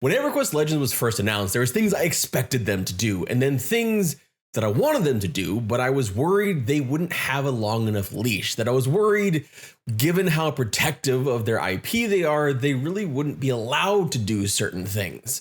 When Everquest Legends was first announced, there was things I expected them to do, and then things that I wanted them to do, but I was worried they wouldn't have a long enough leash, that I was worried, given how protective of their IP they are, they really wouldn't be allowed to do certain things.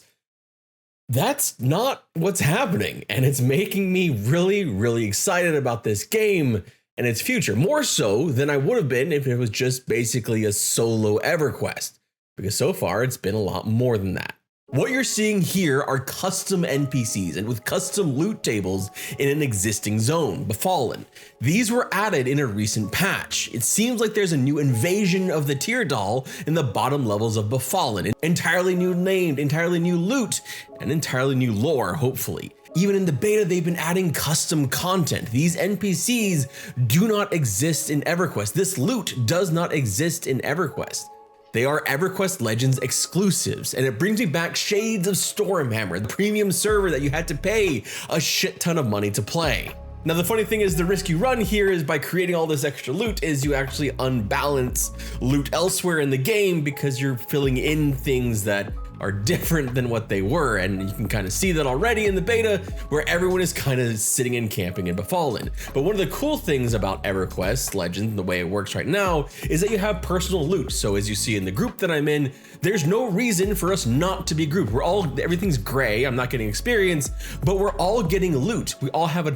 That's not what's happening, and it's making me really excited about this game and its future, more so than I would have been if it was just basically a solo EverQuest, because so far it's been a lot more than that. What you're seeing here are custom NPCs and with custom loot tables in an existing zone, Befallen. These were added in a recent patch. It seems like there's a new invasion of the tier doll in the bottom levels of Befallen, entirely new named, entirely new loot, and entirely new lore, hopefully. Even in the beta, they've been adding custom content. These NPCs do not exist in EverQuest. This loot does not exist in EverQuest. They are Everquest Legends exclusives, and it brings me back shades of Stormhammer, the premium server that you had to pay a shit ton of money to play. Now, the funny thing is the risk you run here is by creating all this extra loot is you actually unbalance loot elsewhere in the game because you're filling in things that are different than what they were, and you can kind of see that already in the beta where everyone is kind of sitting and camping in Befallen. But one of the cool things about Everquest Legends, the way it works right now, is that you have personal loot. So as you see in the group that I'm in, there's no reason for us not to be grouped. Everything's gray, I'm not getting experience, but we're all getting loot. We all have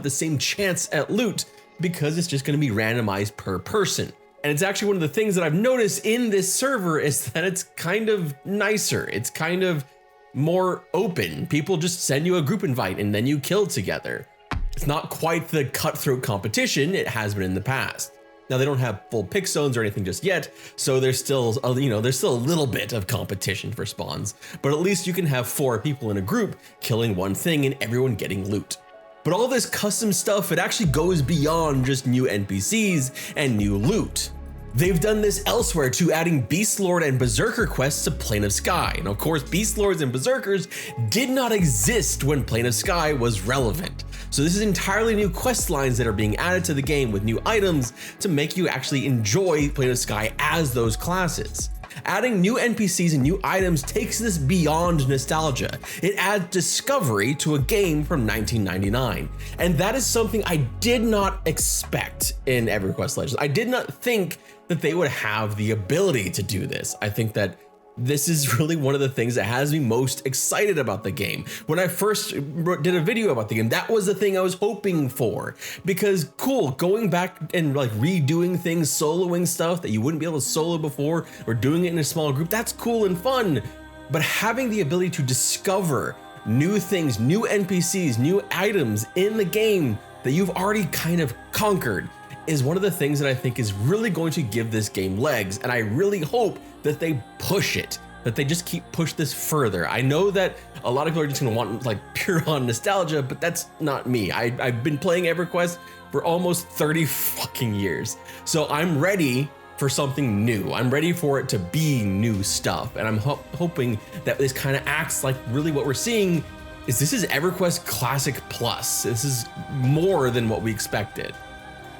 the same chance at loot because it's just going to be randomized per person. And it's actually one of the things that I've noticed in this server is that it's kind of nicer. It's kind of more open. People just send you a group invite and then you kill together. It's not quite the cutthroat competition it has been in the past. Now, they don't have full pick zones or anything just yet, so there's still a little bit of competition for spawns, but at least you can have 4 people in a group killing one thing and everyone getting loot. But all this custom stuff, it actually goes beyond just new NPCs and new loot. They've done this elsewhere too, adding Beast Lord and Berserker quests to Plane of Sky. And of course, Beast Lords and Berserkers did not exist when Plane of Sky was relevant. So this is entirely new quest lines that are being added to the game with new items to make you actually enjoy Plane of Sky as those classes. Adding new NPCs and new items takes this beyond nostalgia. It adds discovery to a game from 1999. And that is something I did not expect in Everquest Legends. I did not think that they would have the ability to do this. I think that this is really one of the things that has me most excited about the game. When I first did a video about the game, that was the thing I was hoping for, because cool, going back and like redoing things, soloing stuff that you wouldn't be able to solo before, or doing it in a small group, that's cool and fun. But having the ability to discover new things, new NPCs, new items in the game that you've already kind of conquered is one of the things that I think is really going to give this game legs. And I really hope that they push it, that they just push this further. I know that a lot of people are just gonna want like pure on nostalgia, but that's not me. I've been playing EverQuest for almost 30 fucking years. So I'm ready for something new. I'm ready for it to be new stuff. And I'm hoping that this kind of acts like really what we're seeing is this is EverQuest Classic Plus. This is more than what we expected.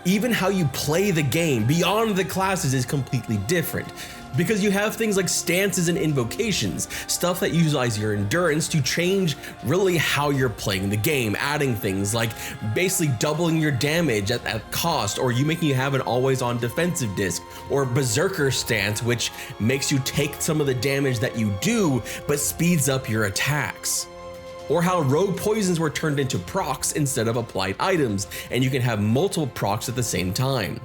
Even how you play the game beyond the classes is completely different, because you have things like stances and invocations, stuff that utilize your endurance to change really how you're playing the game, adding things like basically doubling your damage at cost, or making you have an always on defensive disc, or Berserker stance, which makes you take some of the damage that you do, but speeds up your attacks. Or how rogue poisons were turned into procs instead of applied items, and you can have multiple procs at the same time.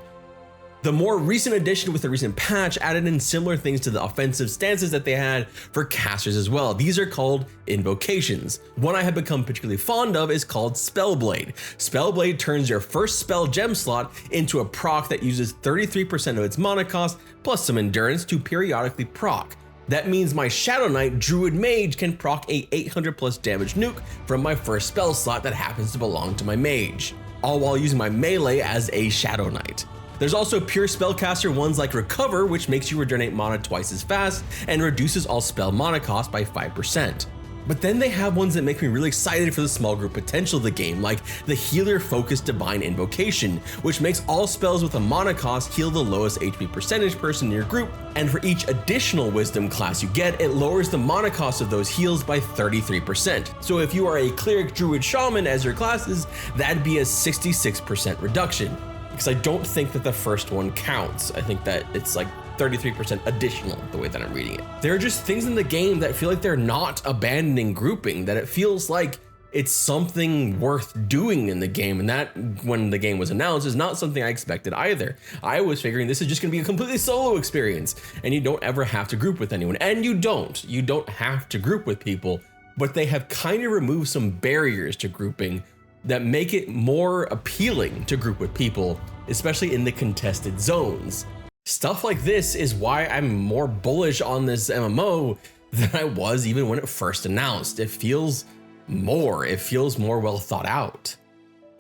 The more recent addition with the recent patch added in similar things to the offensive stances that they had for casters as well. These are called invocations. One I have become particularly fond of is called Spellblade. Spellblade turns your first spell gem slot into a proc that uses 33% of its mana cost plus some endurance to periodically proc. That means my Shadow Knight Druid Mage can proc a 800 plus damage nuke from my first spell slot that happens to belong to my mage, all while using my melee as a Shadow Knight. There's also pure spellcaster ones like Recover, which makes you regenerate mana twice as fast and reduces all spell mana cost by 5%. But then they have ones that make me really excited for the small group potential of the game, like the healer-focused Divine Invocation, which makes all spells with a mana cost heal the lowest HP percentage person in your group, and for each additional wisdom class you get, it lowers the mana cost of those heals by 33%. So if you are a cleric, druid, shaman as your classes, that'd be a 66% reduction. Because I don't think that the first one counts. I think that it's like 33% additional, the way that I'm reading it. There are just things in the game that feel like they're not abandoning grouping, that it feels like it's something worth doing in the game. And that, when the game was announced, is not something I expected either. I was figuring this is just gonna be a completely solo experience and you don't ever have to group with anyone. And you don't have to group with people, but they have kind of removed some barriers to grouping that make it more appealing to group with people, especially in the contested zones. Stuff like this is why I'm more bullish on this MMO than I was even when it first announced. It feels more well thought out.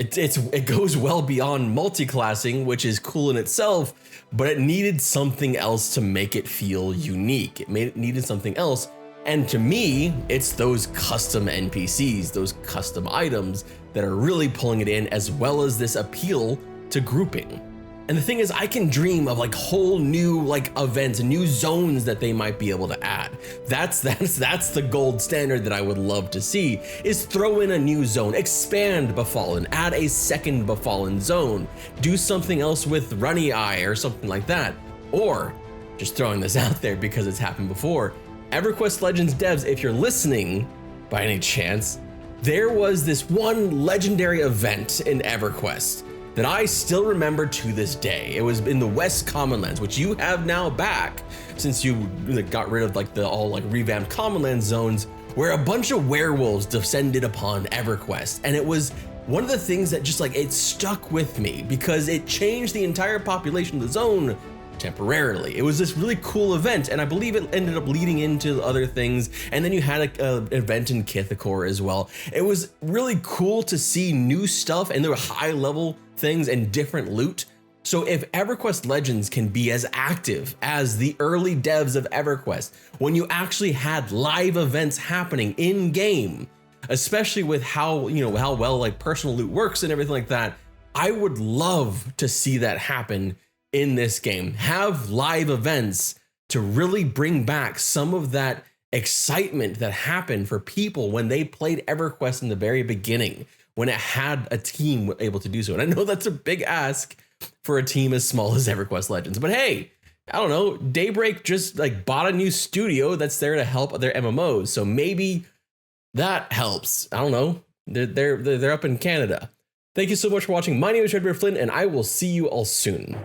It goes well beyond multi-classing, which is cool in itself, but it needed something else to make it feel unique. It needed something else. And to me, it's those custom NPCs, those custom items that are really pulling it in, as well as this appeal to grouping. And the thing is, I can dream of like whole new like events and new zones that they might be able to add. That's the gold standard that I would love to see, is throw in a new zone, expand Befallen, add a second Befallen zone, do something else with Runny Eye or something like that. Or just throwing this out there because it's happened before, Everquest Legends devs, if you're listening by any chance, there was this one legendary event in Everquest that I still remember to this day. It was in the West Commonlands, which you have now back since you got rid of like the all like revamped Commonlands zones, where a bunch of werewolves descended upon Everquest. And it was one of the things that just like, it stuck with me because it changed the entire population of the zone temporarily. It was this really cool event, and I believe it ended up leading into other things. And then you had an event in Kithakor as well. It was really cool to see new stuff, and there were high level things and different loot. So if Everquest Legends can be as active as the early devs of Everquest, when you actually had live events happening in game, especially with how well like personal loot works and everything like that, I would love to see that happen in this game. Have live events to really bring back some of that excitement that happened for people when they played Everquest in the very beginning, when it had a team able to do so. And I know that's a big ask for a team as small as Everquest Legends, but hey, I don't know, Daybreak just like bought a new studio that's there to help their MMOs, so maybe that helps. I don't know. They're up in Canada. Thank you so much for watching. My name is Redbeard Flynn, and I will see you all soon.